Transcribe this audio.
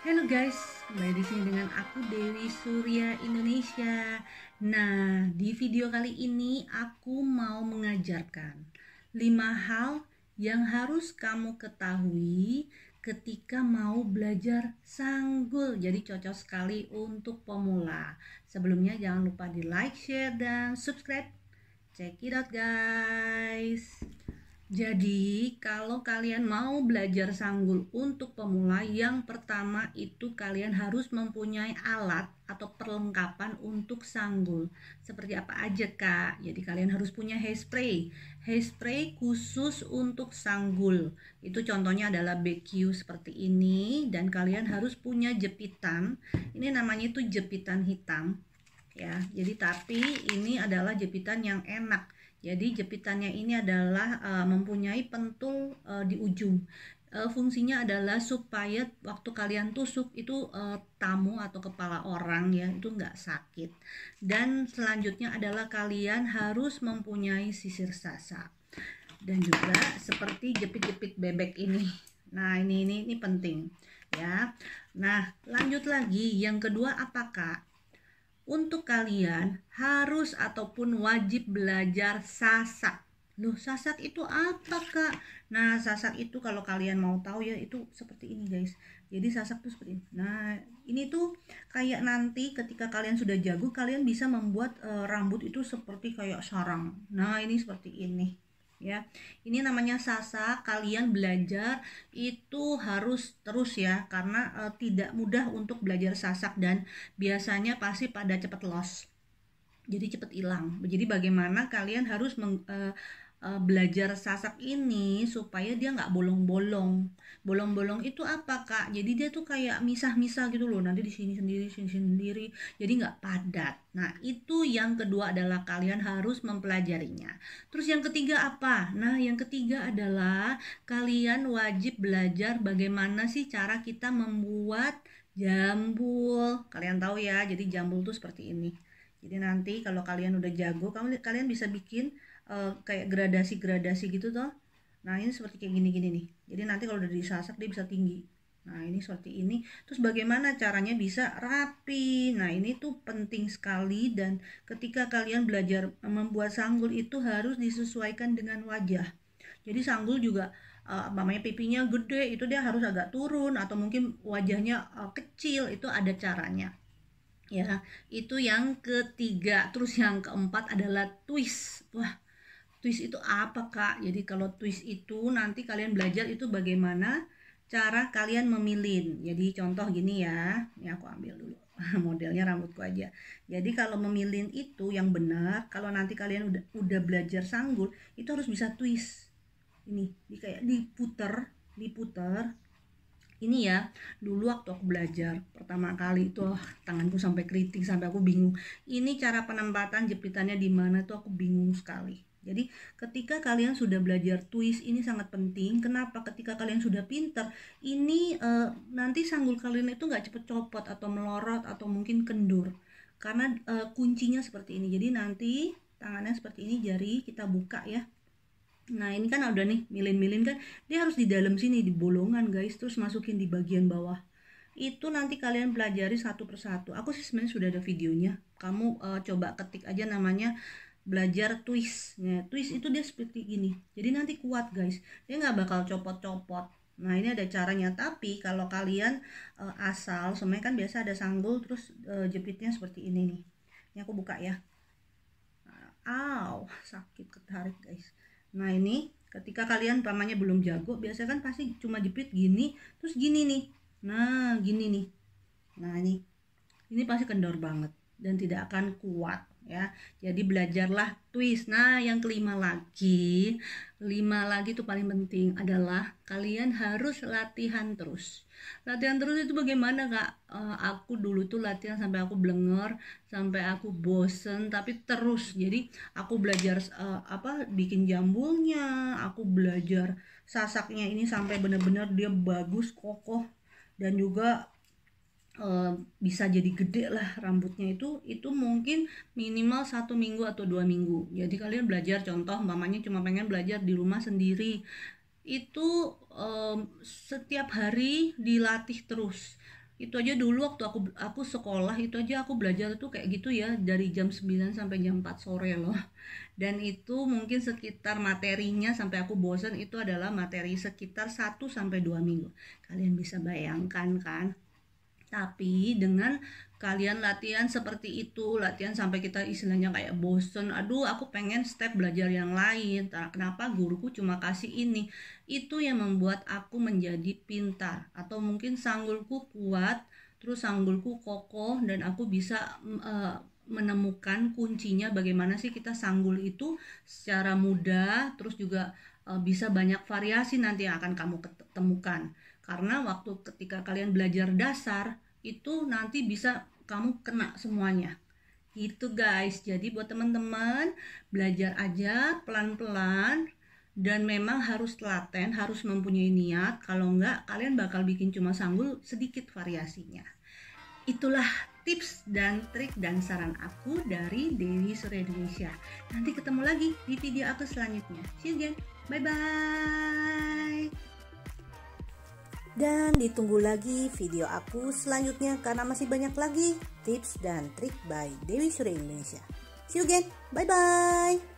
Halo guys, kembali di sini dengan aku Dewi Surya Indonesia. Nah, di video kali ini aku mau mengajarkan 5 hal yang harus kamu ketahui ketika mau belajar sanggul. Jadi cocok sekali untuk pemula. Sebelumnya jangan lupa di like, share, dan subscribe. Check it out guys. Jadi, kalau kalian mau belajar sanggul untuk pemula, yang pertama itu kalian harus mempunyai alat atau perlengkapan untuk sanggul. Seperti apa aja, Kak? Jadi, kalian harus punya hairspray. Hairspray khusus untuk sanggul. Itu contohnya adalah BQ seperti ini, dan kalian harus punya jepitan. Ini namanya itu jepitan hitam. Ya, jadi tapi ini adalah jepitan yang enak. Jadi jepitannya ini adalah mempunyai pentul di ujung. Fungsinya adalah supaya waktu kalian tusuk itu tamu atau kepala orang ya itu nggak sakit. Dan selanjutnya adalah kalian harus mempunyai sisir sasak. Dan juga seperti jepit-jepit bebek ini. Nah ini penting ya. Nah lanjut lagi, yang kedua apakah? Untuk kalian harus ataupun wajib belajar sasak. Loh, sasak itu apa, Kak? Nah, sasak itu kalau kalian mau tahu ya, itu seperti ini, guys. Jadi sasak tuh seperti ini. Nah, ini tuh kayak nanti ketika kalian sudah jago, kalian bisa membuat rambut itu seperti kayak sarang. Nah, ini seperti ini. Ya, ini namanya sasak. Kalian belajar itu harus terus ya, karena tidak mudah untuk belajar sasak dan biasanya pasti pada cepat loss, jadi cepat hilang. Jadi bagaimana kalian harus belajar sasak ini supaya dia nggak bolong-bolong. Bolong-bolong itu apa, Kak? Jadi dia tuh kayak misah-misah gitu loh. Nanti di sini sendiri. Jadi nggak padat. Nah, itu yang kedua adalah kalian harus mempelajarinya. Terus yang ketiga apa? Nah, yang ketiga adalah kalian wajib belajar bagaimana sih cara kita membuat jambul. Kalian tahu ya, jadi jambul tuh seperti ini. Jadi nanti kalau kalian udah jago, kalian bisa bikin kayak gradasi-gradasi gitu toh. Nah ini seperti kayak gini-gini nih. Jadi nanti kalau udah disasak dia bisa tinggi. Nah ini seperti ini. Terus bagaimana caranya bisa rapi? Nah ini tuh penting sekali. Dan ketika kalian belajar membuat sanggul itu harus disesuaikan dengan wajah. Jadi sanggul juga namanya pipinya gede, itu dia harus agak turun, atau mungkin wajahnya kecil, itu ada caranya. Ya, itu yang ketiga. Terus yang keempat adalah twist. Wah, twist itu apa, Kak? Jadi kalau twist itu nanti kalian belajar itu bagaimana cara kalian memilin. Jadi contoh gini ya. Ini aku ambil dulu modelnya rambutku aja. Jadi kalau memilin itu yang benar, kalau nanti kalian udah belajar sanggul, itu harus bisa twist. Ini kayak diputer. Ini ya, dulu waktu aku belajar pertama kali itu tanganku sampai keriting, sampai aku bingung. Ini cara penempatan jepitannya di mana tuh aku bingung sekali. Jadi ketika kalian sudah belajar twist ini sangat penting. Kenapa? Ketika kalian sudah pintar, ini nanti sanggul kalian itu nggak cepet copot atau melorot atau mungkin kendur. Karena kuncinya seperti ini. Jadi nanti tangannya seperti ini, jari kita buka ya. Nah ini kan udah nih milin-milin kan, dia harus di dalam sini, di bolongan guys, terus masukin di bagian bawah. Itu nanti kalian pelajari satu persatu. Aku sih sebenarnya sudah ada videonya. Kamu coba ketik aja namanya belajar twist. Nah, twist itu dia seperti gini. Jadi nanti kuat guys. Dia nggak bakal copot-copot. Nah ini ada caranya. Tapi kalau kalian asal, semuanya kan biasa ada sanggul, terus jepitnya seperti ini nih. Ini aku buka ya. Aw, sakit ketarik guys. Nah ini ketika kalian pamannya belum jago, biasanya kan pasti cuma jepit gini, terus gini nih. Nah gini nih. Nah ini pasti kendor banget dan tidak akan kuat ya. Jadi belajarlah twist. Nah yang kelima lagi, itu paling penting adalah kalian harus latihan terus. Latihan terus itu bagaimana, Kak? Aku dulu tuh latihan sampai aku blenger, sampai aku bosen, tapi terus. Jadi aku belajar bikin jambulnya, aku belajar sasaknya ini sampai benar-benar dia bagus, kokoh, dan juga bisa jadi gede lah rambutnya. Itu mungkin minimal 1 minggu atau 2 minggu. Jadi kalian belajar, contoh mamanya cuma pengen belajar di rumah sendiri, itu setiap hari dilatih terus. Itu aja dulu waktu aku sekolah itu aja aku belajar tuh kayak gitu ya, dari jam 9 sampai jam 4 sore loh. Dan itu mungkin sekitar materinya sampai aku bosan itu adalah materi sekitar 1 sampai 2 minggu. Kalian bisa bayangkan kan? Tapi dengan kalian latihan seperti itu, latihan sampai kita istilahnya kayak bosen, aduh aku pengen step belajar yang lain, kenapa guruku cuma kasih ini, itu yang membuat aku menjadi pintar, atau mungkin sanggulku kuat, terus sanggulku kokoh, dan aku bisa menemukan kuncinya bagaimana sih kita sanggul itu secara mudah, terus juga bisa banyak variasi nanti yang akan kamu temukan. Karena waktu ketika kalian belajar dasar itu nanti bisa kamu kena semuanya. Gitu guys. Jadi buat teman-teman, belajar aja pelan-pelan dan memang harus telaten, harus mempunyai niat. Kalau enggak, kalian bakal bikin cuma sanggul sedikit variasinya. Itulah tips dan trik dan saran aku dari Dewi Surya Indonesia. Nanti ketemu lagi di video aku selanjutnya. See you again. Bye-bye. Dan ditunggu lagi video aku selanjutnya karena masih banyak lagi tips dan trik by Dewi Surya Indonesia. See you again. Bye-bye.